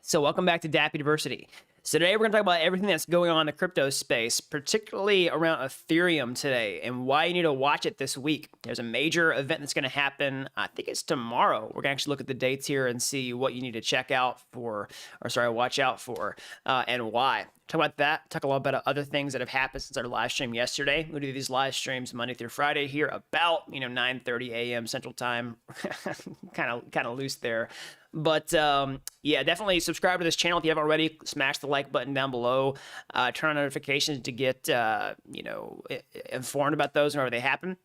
So welcome back to Dapp University. So today we're going to talk about everything that's going on in the crypto space, particularly around Ethereum today and why you need to watch it this week. There's a major event that's going to happen. I think it's tomorrow. We're going to actually look at the dates here and see what you need to check out for, watch out for, and why. Talk about that. Talk a lot about other things that have happened since our live stream yesterday. We do these live streams Monday through Friday here about 9:30 a.m. Central Time. kind of loose there. But yeah, definitely subscribe to this channel if you haven't already. Smash the like button down below. Turn on notifications to get informed about those whenever they happen.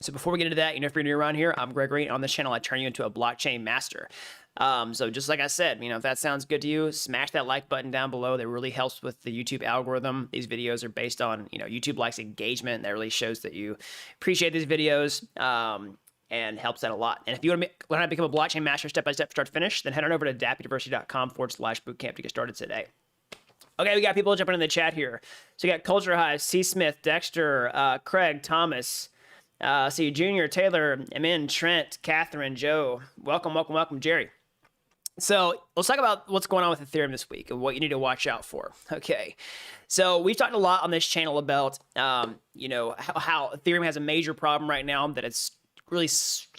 So before we get into that, if you're new around here, I'm Gregory. On this channel, I turn you into a blockchain master. So just like I said, if that sounds good to you, smash that like button down below. That really helps with the YouTube algorithm. These videos are based on, YouTube likes engagement. That really shows that you appreciate these videos. And helps out a lot. And if you want to learn how to become a blockchain master step by step, start to finish, then head on over to dappuniversity.com/bootcamp to get started today. Okay, we got people jumping in the chat here. So we got Culture Hive, C. Smith, Dexter, Craig, Thomas, see Junior, Taylor, Emin, Trent, Catherine, Joe. Welcome, Jerry. So let's talk about what's going on with Ethereum this week and what you need to watch out for. Okay, so we've talked a lot on this channel about, how Ethereum has a major problem right now, that it's really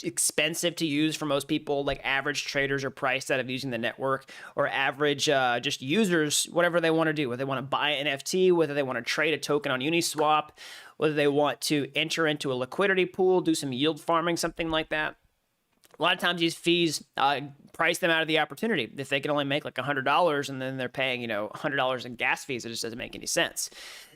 expensive to use for most people. Like average traders are priced out of using the network, or average just users, whatever they want to do, whether they want to buy an NFT, whether they want to trade a token on Uniswap, whether they want to enter into a liquidity pool, do some yield farming, something like that. A lot of times these fees price them out of the opportunity. If they can only make like $100 and then they're paying, $100 in gas fees, it just doesn't make any sense.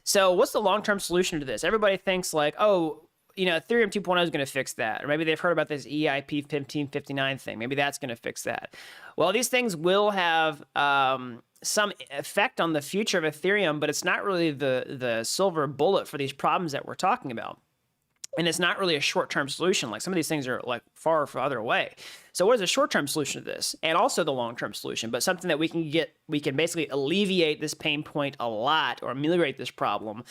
So what's the long-term solution to this? Everybody thinks like, oh, Ethereum 2.0 is going to fix that. Or maybe they've heard about this EIP 1559 thing. Maybe that's going to fix that. Well, these things will have some effect on the future of Ethereum, but it's not really the silver bullet for these problems that we're talking about. And it's not really a short-term solution. Like some of these things are like far farther away. So what is the short-term solution to this? And also the long-term solution, but something that we can basically alleviate this pain point a lot, or ameliorate this problem,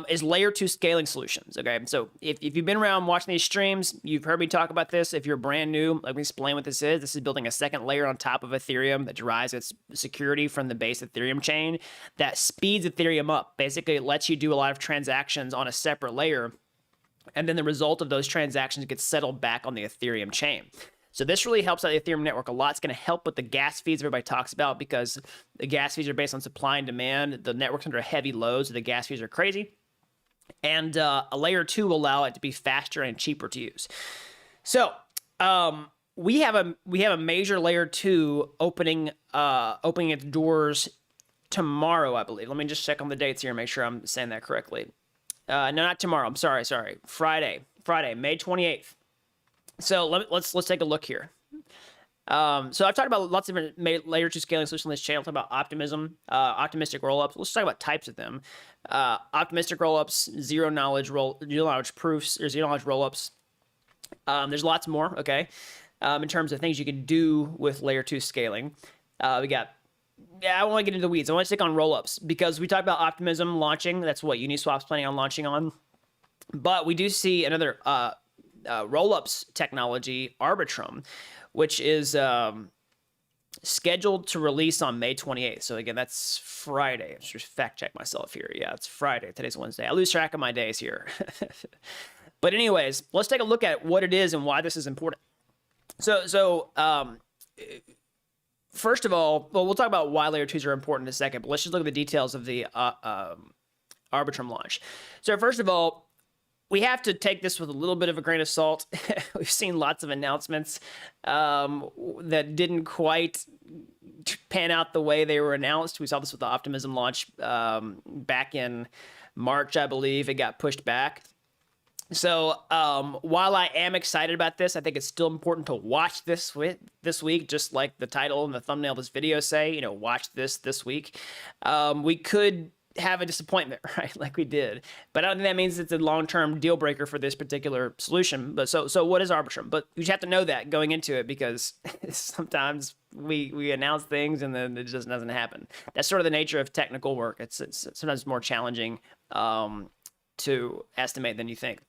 is layer 2 scaling solutions. Okay, so if you've been around watching these streams, you've heard me talk about this. If you're brand new, let me explain what this is. This is building a second layer on top of Ethereum that derives its security from the base Ethereum chain that speeds Ethereum up. Basically, it lets you do a lot of transactions on a separate layer, and then the result of those transactions gets settled back on the Ethereum chain. So this really helps out the Ethereum network a lot. It's going to help with the gas fees everybody talks about, because the gas fees are based on supply and demand. The network's under a heavy load, so the gas fees are crazy. And a layer 2 will allow it to be faster and cheaper to use. So we have a major layer 2 opening its doors tomorrow, I believe. Let me just check on the dates here and make sure I'm saying that correctly. No, not tomorrow. I'm sorry. Friday, May 28th. So let's take a look here. So I've talked about lots of different layer 2 scaling solutions on this channel. Talk about optimistic rollups. Let's talk about types of them. Optimistic rollups, zero knowledge proofs, or zero knowledge rollups. There's lots more. Okay, in terms of things you can do with layer 2 scaling, we got. Yeah, I don't want to get into the weeds. I want to stick on rollups because we talked about optimism launching. That's what Uniswap's planning on launching on. But we do see another rollups technology, Arbitrum, which is scheduled to release on May 28th. So again, that's Friday. I'm just fact check myself here. Yeah, it's Friday. Today's Wednesday. I lose track of my days here. But anyways, let's take a look at what it is and why this is important. So first of all, well, we'll talk about why layer 2s are important in a second, but let's just look at the details of the Arbitrum launch. So first of all, we have to take this with a little bit of a grain of salt. We've seen lots of announcements that didn't quite pan out the way they were announced. We saw this with the Optimism launch back in March, I believe. It got pushed back. So while I am excited about this, I think it's still important to watch this week, just like the title and the thumbnail of this video say, watch this week. We could have a disappointment, right? Like we did. But I don't think that means it's a long-term deal breaker for this particular solution. But so what is Arbitrum? But you just have to know that going into it, because sometimes we announce things and then it just doesn't happen. That's sort of the nature of technical work. It's sometimes more challenging to estimate than you think.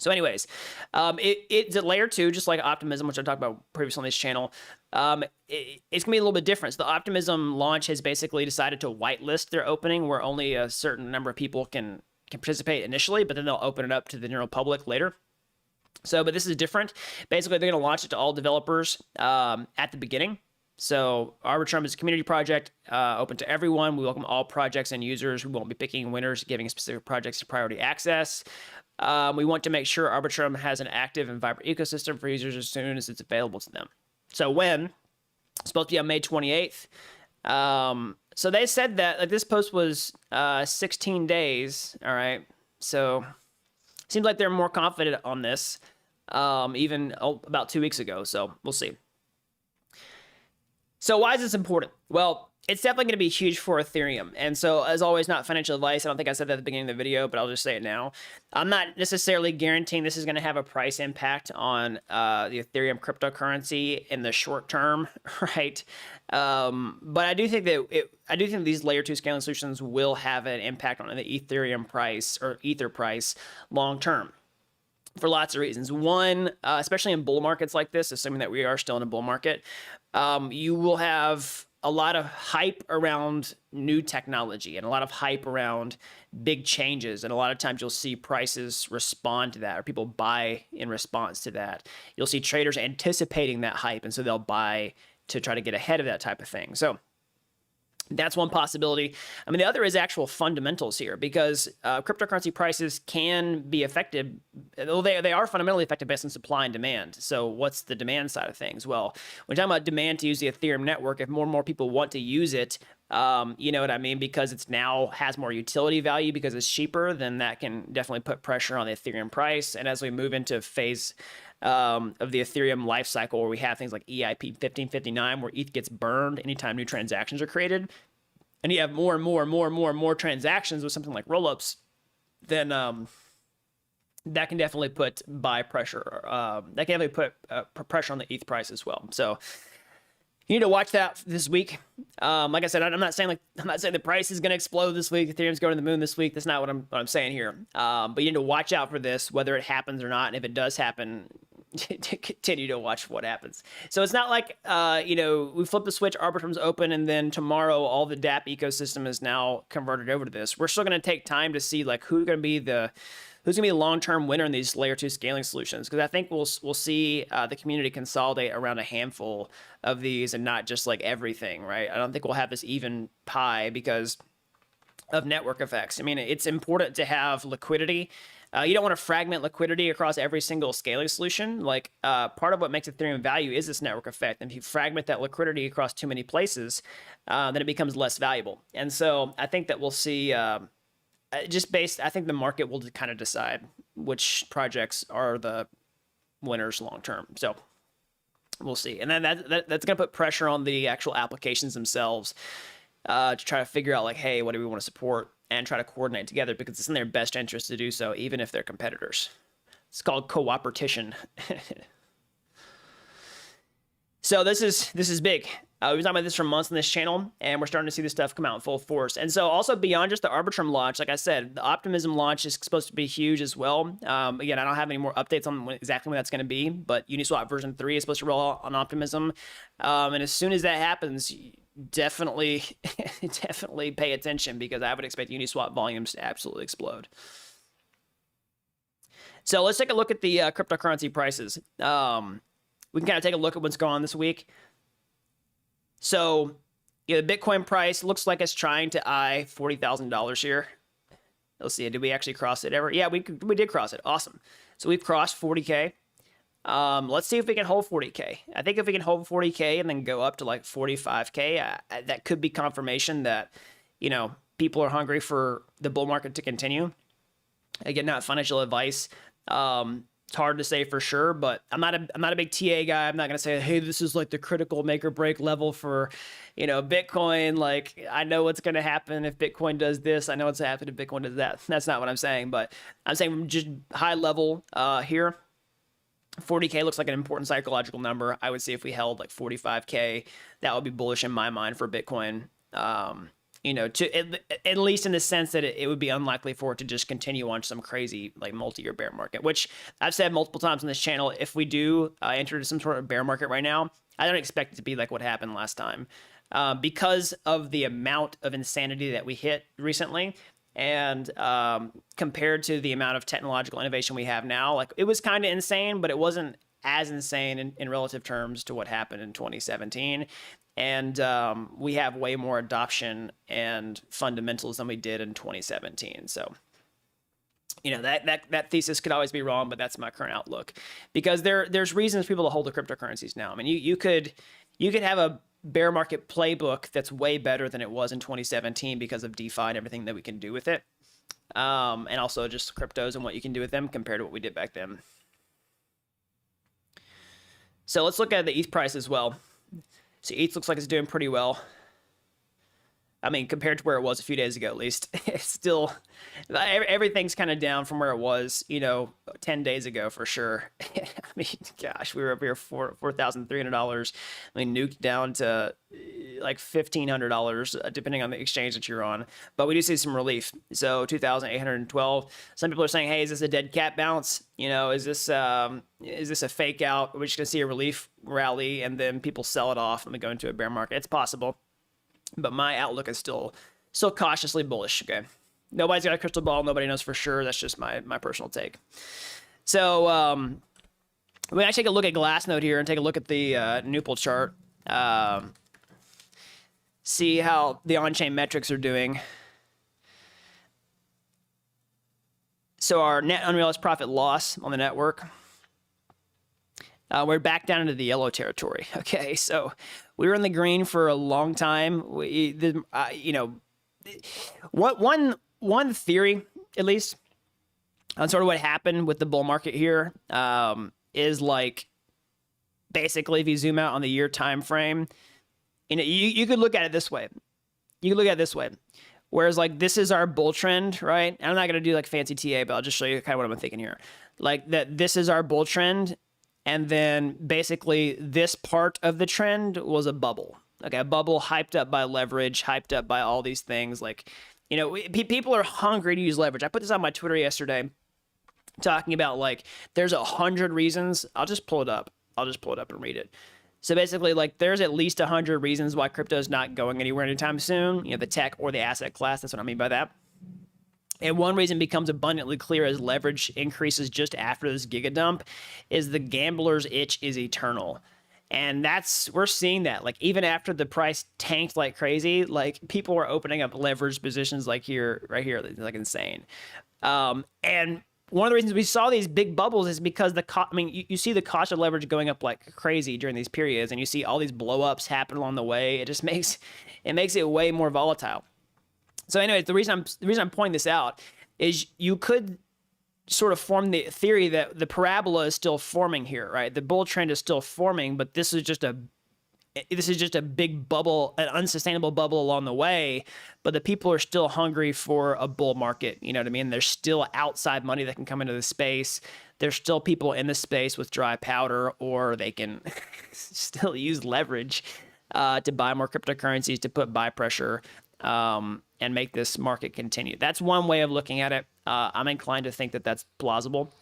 So anyways, it's a layer 2, just like Optimism, which I talked about previously on this channel. It's gonna be a little bit different. So the Optimism launch has basically decided to whitelist their opening, where only a certain number of people can participate initially, but then they'll open it up to the general public later. So, but this is different. Basically, they're gonna launch it to all developers at the beginning. So Arbitrum is a community project, open to everyone. We welcome all projects and users. We won't be picking winners, giving specific projects priority access. We want to make sure Arbitrum has an active and vibrant ecosystem for users as soon as it's available to them. So when? It's supposed to be on May 28th. So they said that, like, this post was 16 days, all right? So seems like they're more confident on this, even about 2 weeks ago, so we'll see. So why is this important? Well, it's definitely going to be huge for Ethereum. And so, as always, not financial advice. I don't think I said that at the beginning of the video, but I'll just say it now. I'm not necessarily guaranteeing this is going to have a price impact on the Ethereum cryptocurrency in the short term, right? But I do think that these layer 2 scaling solutions will have an impact on the Ethereum price or Ether price long term, for lots of reasons. One, especially in bull markets like this, assuming that we are still in a bull market, you will have a lot of hype around new technology and a lot of hype around big changes. And a lot of times you'll see prices respond to that, or people buy in response to that. You'll see traders anticipating that hype, and so they'll buy to try to get ahead of that type of thing. So that's one possibility. I mean, the other is actual fundamentals here, because cryptocurrency prices can be affected. Well, they are fundamentally affected based on supply and demand. So what's the demand side of things? Well, when you're talking about demand to use the Ethereum network, if more and more people want to use it, you know what I mean, because it's now has more utility value because it's cheaper, then that can definitely put pressure on the Ethereum price. And as we move into phase of the Ethereum life cycle, where we have things like EIP 1559, where ETH gets burned anytime new transactions are created, and you have more and more transactions with something like rollups, then that can definitely put buy pressure. That can definitely put pressure on the ETH price as well. So you need to watch that this week. Like I said, I'm not saying the price is going to explode this week. Ethereum's going to the moon this week. That's not what I'm saying here. But you need to watch out for this, whether it happens or not. And if it does happen, to continue to watch what happens. So it's not like, we flip the switch, Arbitrum's open, and then tomorrow all the Dapp ecosystem is now converted over to this. We're still going to take time to see like who's going to be the long-term winner in these layer 2 scaling solutions, because I think we'll see the community consolidate around a handful of these and not just like everything, right? I don't think we'll have this even pie because of network effects. I mean, it's important to have liquidity. You don't want to fragment liquidity across every single scaling solution. Like part of what makes Ethereum value is this network effect. And if you fragment that liquidity across too many places, then it becomes less valuable. And so I think that we'll see I think the market will kind of decide which projects are the winners long term. So we'll see. And then that's going to put pressure on the actual applications themselves to try to figure out like, hey, what do we want to support, and try to coordinate together, because it's in their best interest to do so, even if they're competitors. It's called cooperation. So this is big. We've been talking about this for months on this channel, and we're starting to see this stuff come out in full force. And so also beyond just the Arbitrum launch, like I said, the Optimism launch is supposed to be huge as well. Again, I don't have any more updates on exactly when that's going to be, but Uniswap version 3 is supposed to roll out on Optimism. And as soon as that happens, definitely pay attention, because I would expect Uniswap volumes to absolutely explode. So let's take a look at the cryptocurrency prices. We can kind of take a look at what's going on this week. So, the Bitcoin price looks like it's trying to eye $40,000 here. Let's see, did we actually cross it ever? Yeah, we did cross it. Awesome. So we've crossed 40K. Let's see if we can hold 40K. I think if we can hold 40K and then go up to like 45K, that could be confirmation that, people are hungry for the bull market to continue. Again, not financial advice. It's hard to say for sure, but I'm not a big TA guy. I'm not going to say, hey, this is like the critical make or break level for, Bitcoin. Like, I know what's going to happen if Bitcoin does this. I know what's happening if Bitcoin does that. That's not what I'm saying, but I'm saying from just high level here, 40K looks like an important psychological number. I would say if we held like 45K, that would be bullish in my mind for Bitcoin. you know, at least in the sense that it would be unlikely for it to just continue on some crazy like multi-year bear market, which I've said multiple times on this channel. If we do enter into some sort of bear market right now, I don't expect it to be like what happened last time, because of the amount of insanity that we hit recently. And compared to the amount of technological innovation we have now, like it was kind of insane, but it wasn't as insane in relative terms to what happened in 2017. And we have way more adoption and fundamentals than we did in 2017. So, you know, that thesis could always be wrong, but that's my current outlook. Because there's reasons for people to hold the cryptocurrencies now. I mean, you could have a bear market playbook that's way better than it was in 2017 because of DeFi and everything that we can do with it. And also just cryptos and what you can do with them compared to what we did back then. So let's look at the ETH price as well. So ETH looks like it's doing pretty well. I mean, compared to where it was a few days ago, at least, it's still, everything's kind of down from where it was, you know, 10 days ago for sure. I mean, gosh, we were up here $4,300. I mean, nuked down to like $1,500, depending on the exchange that you're on. But we do see some relief. So 2,812. Some people are saying, hey, is this a dead cat bounce? You know, is this a fake out? We're just going to see a relief rally and then people sell it off and we go into a bear market. It's possible. But my outlook is still cautiously bullish. Okay, nobody's got a crystal ball. Nobody knows for sure. That's just my personal take. So we actually take a look at Glasnode here and take a look at the NUPL chart. See how the on-chain metrics are doing. So our net unrealized profit loss on the network. We're back down into the yellow territory. Okay, so we were in the green for a long time. You know, one theory, at least, on sort of what happened with the bull market here is like, basically, if you zoom out on the year time frame, you know, you could look at it this way. You could look at it this way. Whereas, like, this is our bull trend, right? And I'm not going to do, like, fancy TA, but I'll just show you kind of what I'm thinking here. Like, that this is our bull trend. And then basically this part of the trend was a bubble. Okay, a bubble hyped up by leverage, hyped up by all these things. Like, you know, people are hungry to use leverage. I put this on my Twitter yesterday talking about, like, there's 100 reasons. I'll just pull it up. I'll just pull it up and read it. So basically, like, there's at least 100 reasons why crypto is not going anywhere anytime soon. You know, the tech or the asset class. That's what I mean by that. And one reason becomes abundantly clear as leverage increases just after this giga dump is the gambler's itch is eternal. And we're seeing that, like, even after the price tanked like crazy, like, people were opening up leverage positions like here, right here, like insane. And one of the reasons we saw these big bubbles is because you see the cost of leverage going up like crazy during these periods, and you see all these blow ups happen along the way. It just makes it way more volatile. So anyway, the reason I'm pointing this out is you could sort of form the theory that the parabola is still forming here, right? The bull trend is still forming, but this is just a big bubble, an unsustainable bubble along the way. But the people are still hungry for a bull market. You know what I mean? There's still outside money that can come into the space. There's still people in the space with dry powder, or they can still use leverage to buy more cryptocurrencies, to put buy pressure. And make this market continue. That's one way of looking at it. I'm inclined to think that that's plausible.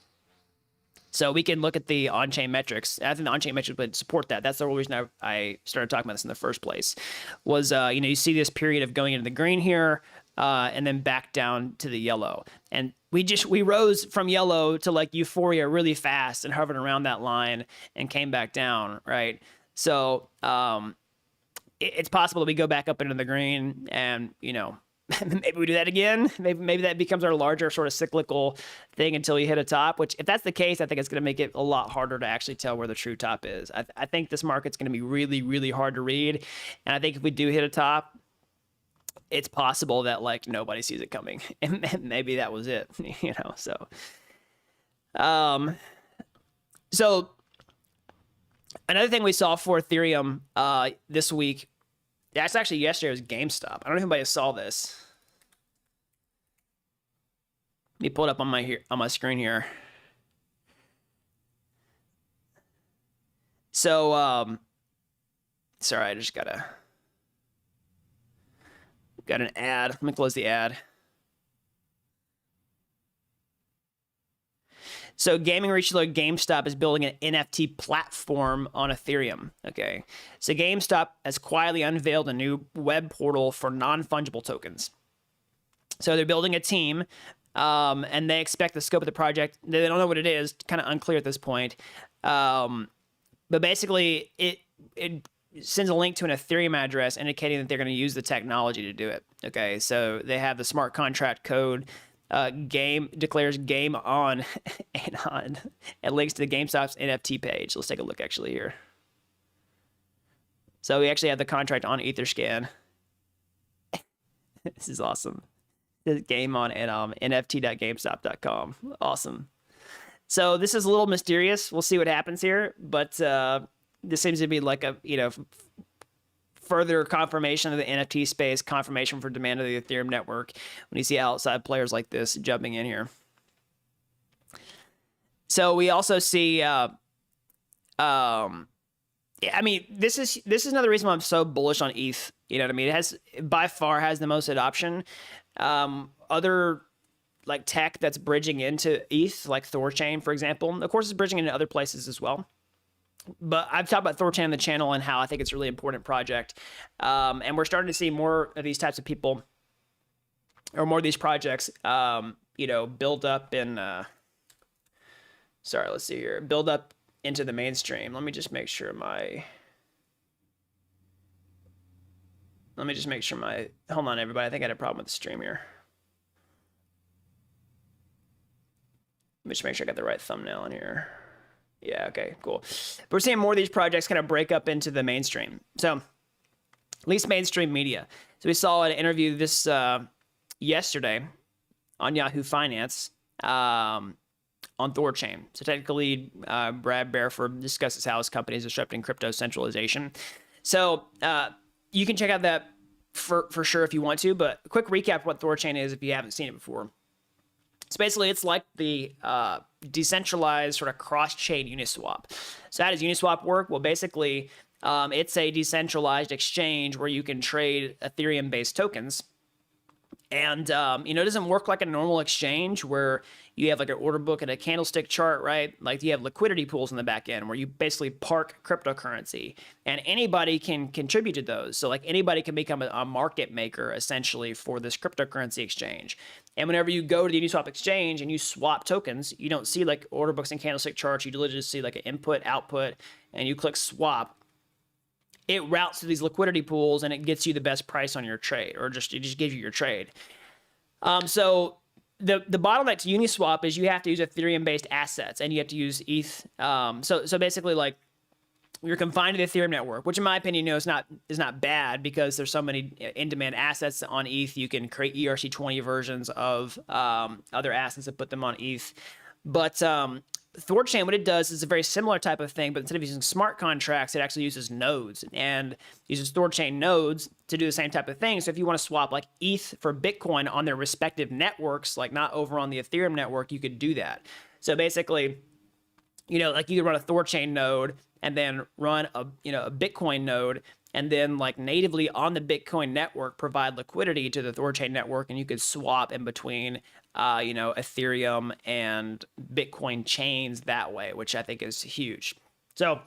So we can look at the on-chain metrics. I think the on-chain metrics would support that. That's the whole reason I started talking about this in the first place. Was you know, you see this period of going into the green here, and then back down to the yellow, and we rose from yellow to like euphoria really fast and hovered around that line and came back down, right? So it's possible that we go back up into the green, and you know, maybe we do that again. Maybe that becomes our larger sort of cyclical thing until we hit a top, which if that's the case, I think it's going to make it a lot harder to actually tell where the true top is. I think this market's going to be really, really hard to read. And I think if we do hit a top, it's possible that like nobody sees it coming. And maybe that was it, you know, so. So another thing we saw for Ethereum this week, that's actually yesterday, was GameStop. I don't know if anybody saw this. Let me pull it up on my screen here. So, sorry, I just gotta got an ad. Let me close the ad. So gaming retailer GameStop is building an NFT platform on Ethereum. Okay. So GameStop has quietly unveiled a new web portal for non-fungible tokens. So they're building a team, and they expect the scope of the project. They don't know what it is, kind of unclear at this point. But basically, it sends a link to an Ethereum address indicating that they're going to use the technology to do it. Okay, so they have the smart contract code. Game declares game on and on. It links to the GameStop's NFT page. Let's take a look actually here. So we actually have the contract on Etherscan. This is awesome. This game on and nft.gamestop.com. Awesome. So this is a little mysterious. We'll see what happens here, but this seems to be like a further confirmation of the NFT space, confirmation for demand of the Ethereum network when you see outside players like this jumping in here. So we also see, yeah, I mean, this is another reason why I'm so bullish on ETH. You know what I mean? It has by far has the most adoption. Other like tech that's bridging into ETH, like THORchain, for example, of course, is bridging into other places as well. But I've talked about THORchain on the channel and how I think it's a really important project. And we're starting to see more of these types of people or more of these projects, build up in, sorry, let's see here, build up into the mainstream. Let me just make sure my, hold on, everybody. I think I had a problem with the stream here. Let me just make sure I got the right thumbnail in here. Yeah, okay, cool. But we're seeing more of these projects kind of break up into the mainstream. So, at least mainstream media. So we saw an interview this yesterday on Yahoo Finance on THORchain. So technically, Brad Bareford discusses how his company is disrupting crypto centralization. So you can check out that for sure if you want to, but a quick recap of what THORchain is if you haven't seen it before. So basically, it's like the decentralized sort of cross-chain Uniswap. So how does Uniswap work? Well, basically, it's a decentralized exchange where you can trade Ethereum-based tokens. And, it doesn't work like a normal exchange where you have like an order book and a candlestick chart, right? Like you have liquidity pools in the back end where you basically park cryptocurrency and anybody can contribute to those. So like anybody can become a market maker essentially for this cryptocurrency exchange. And whenever you go to the Uniswap exchange and you swap tokens, you don't see like order books and candlestick charts. You literally just see like an input, output, and you click swap. It routes to these liquidity pools and it gets you the best price on your trade, or it just gives you your trade. So the bottleneck to Uniswap is you have to use Ethereum-based assets and you have to use ETH. So basically, like you're confined to the Ethereum network, which in my opinion, is not bad because there's so many in-demand assets on ETH. You can create ERC20 versions of other assets and put them on ETH, but THORchain, what it does is a very similar type of thing, but instead of using smart contracts, it actually uses nodes and uses THORchain nodes to do the same type of thing. So if you want to swap like ETH for Bitcoin on their respective networks, like not over on the Ethereum network, you could do that. So basically, like you could run a THORchain node and then run a Bitcoin node, and then like natively on the Bitcoin network provide liquidity to the THORchain network, and you could swap in between Ethereum and Bitcoin chains that way, which I think is huge. So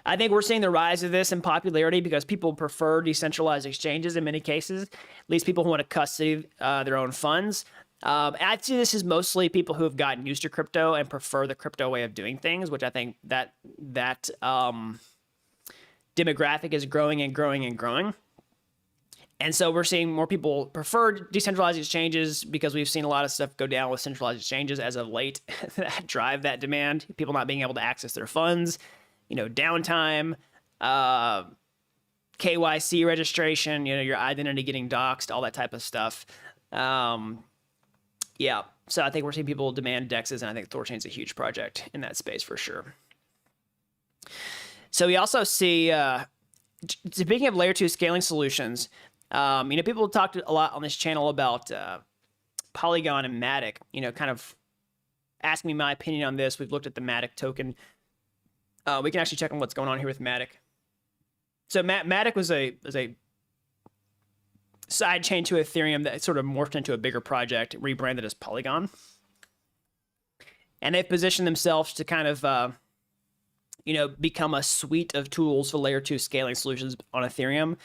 I think we're seeing the rise of this in popularity because people prefer decentralized exchanges in many cases, at least people who want to custody their own funds. I'd say this is mostly people who have gotten used to crypto and prefer the crypto way of doing things, which I think that demographic is growing and growing and growing. And so we're seeing more people prefer decentralized exchanges because we've seen a lot of stuff go down with centralized exchanges as of late that drive that demand. People not being able to access their funds, downtime, KYC registration, your identity getting doxxed, all that type of stuff. Yeah, so I think we're seeing people demand DEXs, and I think THORchain is a huge project in that space for sure. So we also see, speaking of layer 2 scaling solutions, people talked a lot on this channel about Polygon and Matic, kind of ask me my opinion on this. We've looked at the Matic token. We can actually check on what's going on here with Matic. So Matic was a side chain to Ethereum that sort of morphed into a bigger project, rebranded as Polygon. And they've positioned themselves to kind of, become a suite of tools for layer 2 scaling solutions on Ethereum.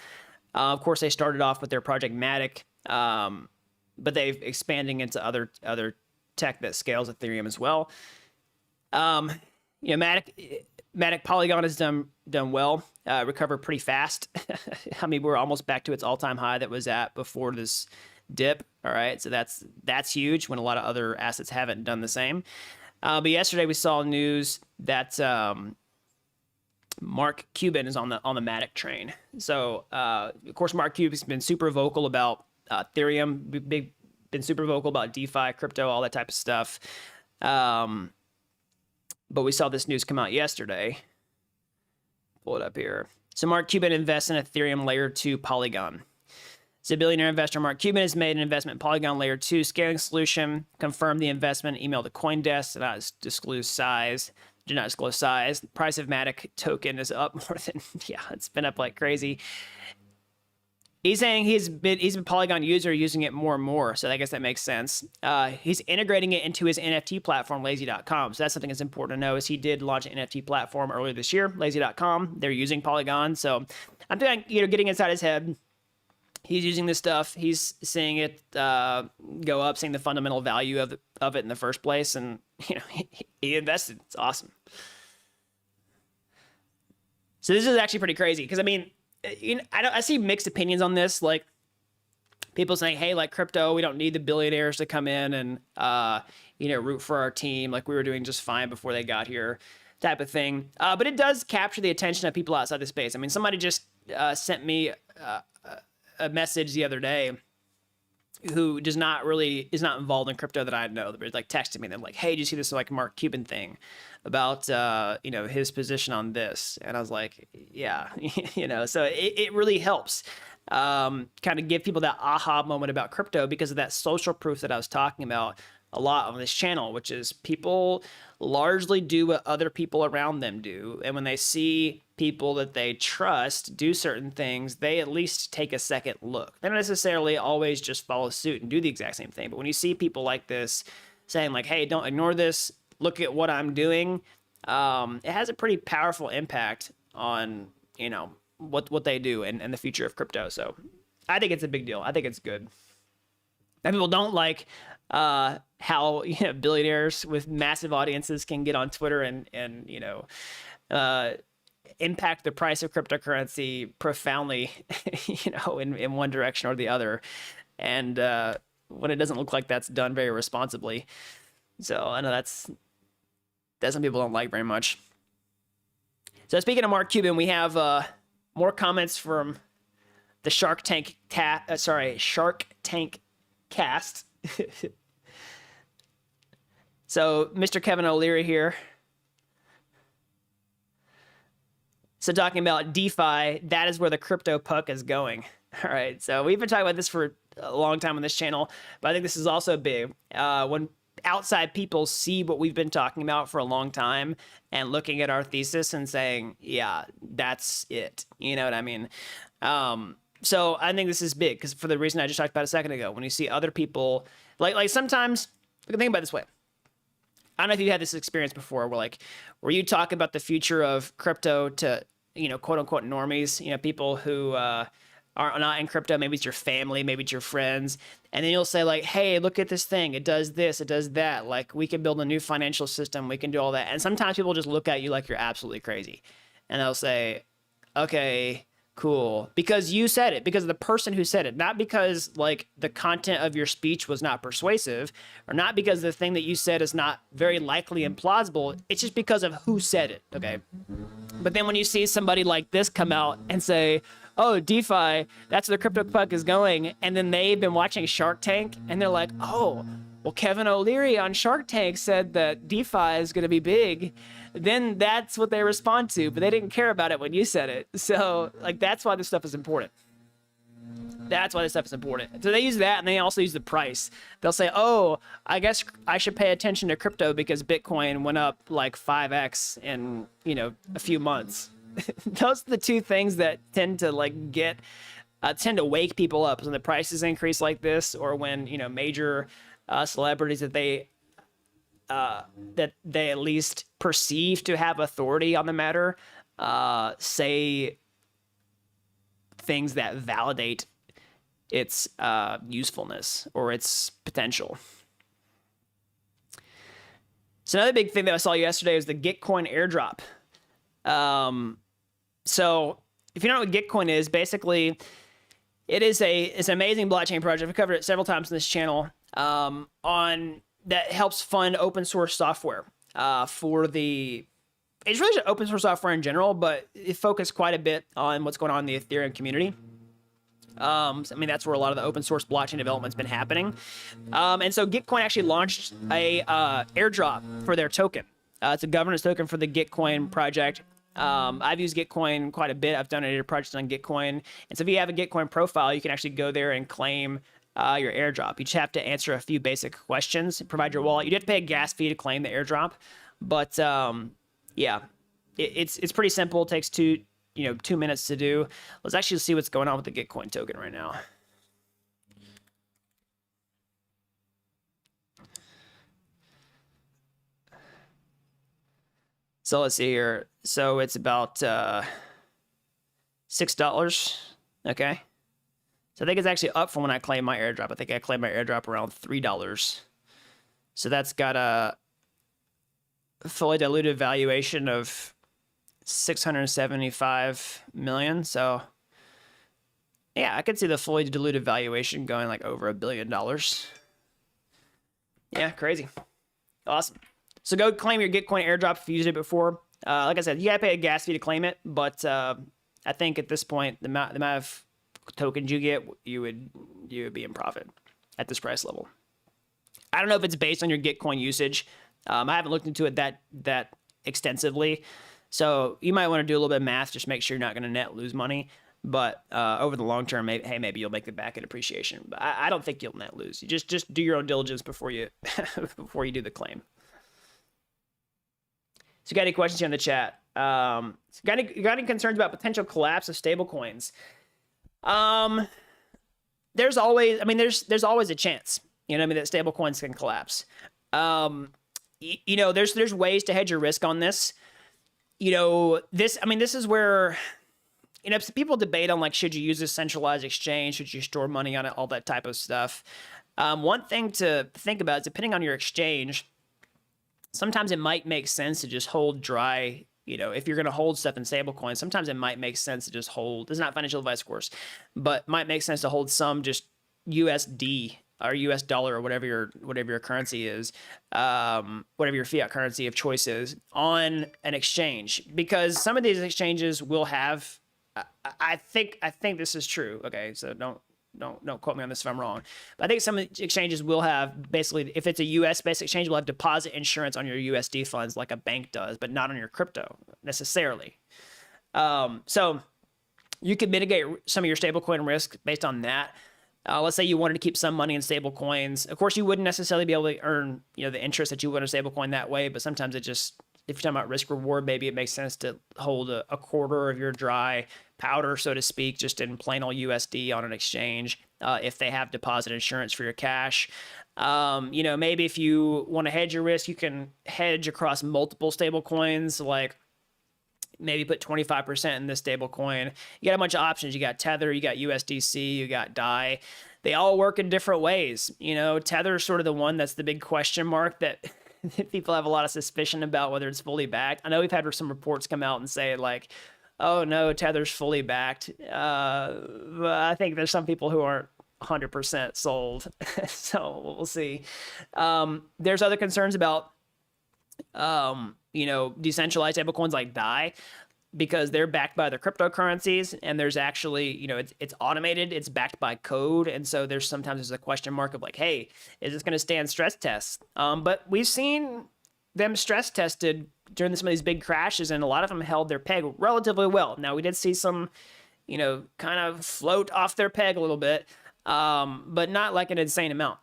Of course, they started off with their project Matic, but they've expanding into other tech that scales Ethereum as well. Matic Polygon has done well, recovered pretty fast. I mean, we're almost back to its all-time high that was at before this dip. All right, so that's huge when a lot of other assets haven't done the same. But yesterday we saw news that Mark Cuban is on the Matic train. So of course, Mark Cuban's been super vocal about Ethereum, been super vocal about DeFi, crypto, all that type of stuff. But we saw this news come out yesterday. Pull it up here. So Mark Cuban invests in Ethereum layer 2 Polygon. So billionaire investor Mark Cuban has made an investment in Polygon layer 2 scaling solution, confirmed the investment, emailed the CoinDesk, did not disclose size. The price of Matic token is up more than, it's been up like crazy. He's saying he's a Polygon user using it more and more, so I guess that makes sense. He's integrating it into his NFT platform, lazy.com. So that's something that's important to know is he did launch an NFT platform earlier this year, lazy.com. They're using Polygon. So I'm thinking, getting inside his head. He's using this stuff. He's seeing it go up, seeing the fundamental value of it in the first place. And, he invested. It's awesome. So this is actually pretty crazy because, I mean, I see mixed opinions on this. Like people saying, hey, like crypto, we don't need the billionaires to come in and, root for our team. Like we were doing just fine before they got here type of thing. But it does capture the attention of people outside the space. I mean, somebody just sent me a message the other day who is not involved in crypto that I know. They're like texting me. They're like, hey, did you see this like Mark Cuban thing about, his position on this? And I was like, yeah, so it really helps kind of give people that aha moment about crypto because of that social proof that I was talking about a lot on this channel, which is people largely do what other people around them do. And when they see people that they trust do certain things, they at least take a second look. They don't necessarily always just follow suit and do the exact same thing. But when you see people like this saying like, hey, don't ignore this, look at what I'm doing, it has a pretty powerful impact on, what they do and the future of crypto. So I think it's a big deal. I think it's good. And people don't like how billionaires with massive audiences can get on Twitter and impact the price of cryptocurrency profoundly, in one direction or the other. And when it doesn't look like that's done very responsibly. So I know that's some people don't like very much. So speaking of Mark Cuban, we have more comments from the Shark Tank cast. So Mr. Kevin O'Leary here. So talking about DeFi, that is where the crypto puck is going. All right. So we've been talking about this for a long time on this channel, but I think this is also big. When outside people see what we've been talking about for a long time and looking at our thesis and saying, yeah, that's it. You know what I mean? So I think this is big because for the reason I just talked about a second ago, when you see other people, like sometimes, think about it this way. I don't know if you had this experience before where you talk about the future of crypto to, quote unquote normies, people who are not in crypto. Maybe it's your family, maybe it's your friends. And then you'll say like, hey, look at this thing. It does this, it does that. Like we can build a new financial system. We can do all that. And sometimes people just look at you like you're absolutely crazy. And they'll say, okay, cool. Because you said it, because of the person who said it, not because like the content of your speech was not persuasive or not because the thing that you said is not very likely and plausible. It's just because of who said it. Okay. But then when you see somebody like this come out and say, oh, DeFi, that's where the crypto puck is going. And then they've been watching Shark Tank and they're like, oh, well, Kevin O'Leary on Shark Tank said that DeFi is going to be big. Then that's what they respond to, but they didn't care about it when you said it. So like, that's why this stuff is important. That's why this stuff is important. So they use that and they also use the price. They'll say, oh, I guess I should pay attention to crypto because Bitcoin went up like 5x in, a few months. Those are the two things that tend to like get tend to wake people up when the prices increase like this, or when, you know, major celebrities that they at least perceive to have authority on the matter say things that validate its usefulness or its potential. So another big thing that I saw yesterday was the Gitcoin airdrop. So if you don't know what Gitcoin is, basically it's an amazing blockchain project. I've covered it several times on this channel, on that helps fund open source software for the. It's really just open source software in general, but it focused quite a bit on what's going on in the Ethereum community. I mean, that's where a lot of the open source blockchain development's been happening. And so Gitcoin actually launched a airdrop for their token. It's a governance token for the Gitcoin project. I've used Gitcoin quite a bit. I've done a project on Gitcoin. And so if you have a Gitcoin profile, you can actually go there and claim your airdrop. You just have to answer a few basic questions, provide your wallet. You do have to pay a gas fee to claim the airdrop. But yeah, it's pretty simple. It takes 2 minutes to do. Let's actually see what's going on with the Gitcoin token right now. So let's see here. So it's about $6. Okay. So I think it's actually up from when I claimed my airdrop. I think I claimed my airdrop around $3. So that's got a fully diluted valuation of 675 million. So yeah, I could see the fully diluted valuation going like over $1 billion. Yeah, crazy. Awesome. So go claim your Gitcoin airdrop if you used it before. Like I said, you gotta pay a gas fee to claim it, but I think at this point, the amount of tokens you get, you would be in profit at this price level. I don't know if it's based on your Gitcoin usage. I haven't looked into it that extensively. So you might want to do a little bit of math, just make sure you're not going to net lose money. But over the long term, maybe you'll make it back in appreciation. But I don't think you'll net lose. You just do your own diligence before you before you do the claim. So you got any questions here in the chat? Got any concerns about potential collapse of stablecoins? There's always, there's always a chance, that stablecoins can collapse. There's ways to hedge your risk on this. This is where, people debate on, like, should you use a centralized exchange? Should you store money on it? All that type of stuff. One thing to think about is, depending on your exchange, sometimes it might make sense to just hold dry. If you're going to hold stuff in stablecoins, sometimes it might make sense to just hold. This is not financial advice, of course, but might make sense to hold some just USD or US dollar or whatever your currency is, whatever your fiat currency of choice is, on an exchange, because some of these exchanges will have. I think this is true. Okay, so don't quote me on this if I'm wrong. But I think some exchanges will have, basically, if it's a US-based exchange, will have deposit insurance on your USD funds like a bank does, but not on your crypto necessarily. So you could mitigate some of your stablecoin risk based on that. Let's say you wanted to keep some money in stablecoins. Of course, you wouldn't necessarily be able to earn, the interest that you would in a stablecoin that way, but sometimes it just, if you're talking about risk reward, maybe it makes sense to hold a quarter of your dry powder, so to speak, just in plain old USD on an exchange, if they have deposit insurance for your cash. Maybe if you want to hedge your risk, you can hedge across multiple stable coins, like maybe put 25% in this stable coin. You got a bunch of options. You got Tether, you got USDC, you got DAI. They all work in different ways. Tether is sort of the one that's the big question mark that people have a lot of suspicion about whether it's fully backed. I know we've had some reports come out and say, like, oh no, Tether's fully backed. But I think there's some people who aren't 100% sold. So we'll see. There's other concerns about, decentralized stablecoins like DAI, because they're backed by the cryptocurrencies, and there's actually, it's automated, it's backed by code. And so there's a question mark of, like, hey, is this going to stand stress tests? But we've seen them stress tested during some of these big crashes, and a lot of them held their peg relatively well. Now, we did see some, kind of float off their peg a little bit, but not like an insane amount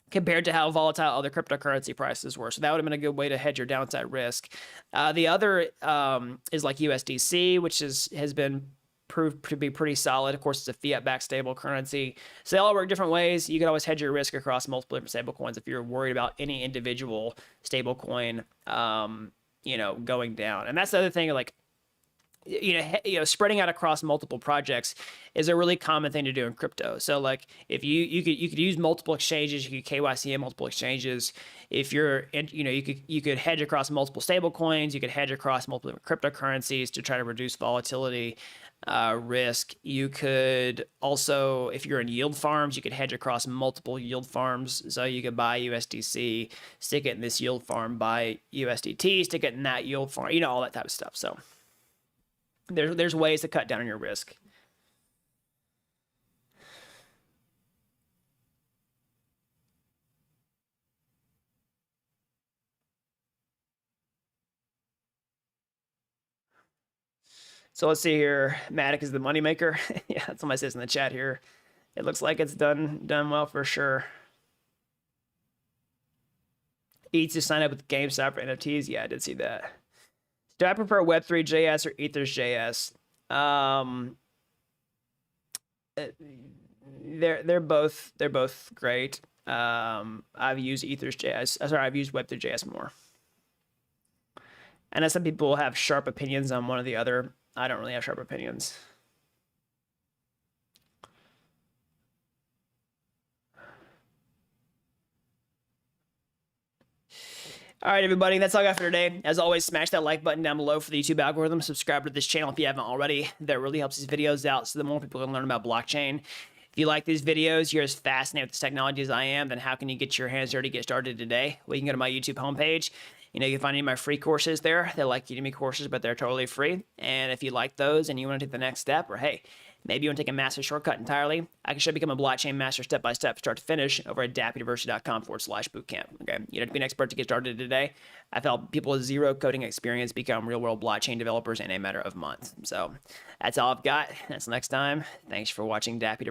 compared to how volatile other cryptocurrency prices were. So that would have been a good way to hedge your downside risk. The other is like USDC, which has been proved to be pretty solid. Of course, it's a fiat-backed stable currency. So they all work different ways. You can always hedge your risk across multiple different stable coins if you're worried about any individual stable coin, going down. And that's the other thing, like, spreading out across multiple projects is a really common thing to do in crypto. So like if you could use multiple exchanges, you could KYC in multiple exchanges. If you're, you could hedge across multiple stable coins, you could hedge across multiple cryptocurrencies to try to reduce volatility risk. You could also, if you're in yield farms, you could hedge across multiple yield farms. So you could buy USDC, stick it in this yield farm, buy USDT, stick it in that yield farm, all that type of stuff. So there's ways to cut down on your risk. So let's see here. Matic is the moneymaker. Yeah, that's what my says in the chat here. It looks like it's done well for sure. Eats to sign up with GameStop for NFTs. Yeah, I did see that. Do I prefer Web3.js or Ethers.js? They're both great. I've used Ethers.js. Sorry, I've used Web3.js more. And as some people have sharp opinions on one or the other, I don't really have sharp opinions. All right, everybody, that's all I got for today. As always, smash that like button down below for the YouTube algorithm. Subscribe to this channel if you haven't already. That really helps these videos out so the more people can learn about blockchain. If you like these videos, you're as fascinated with this technology as I am, then how can you get your hands dirty, get started today? Well, you can go to my YouTube homepage. You can find any of my free courses there. They're like Udemy courses, but they're totally free. And if you like those and you want to take the next step, or hey, maybe you want to take a master shortcut entirely, I can show you become a blockchain master step-by-step, start to finish, over at dappuniversity.com/bootcamp. Okay, you don't have to be an expert to get started today. I've helped people with zero coding experience become real-world blockchain developers in a matter of months. So that's all I've got. Until next time, thanks for watching Dapp University.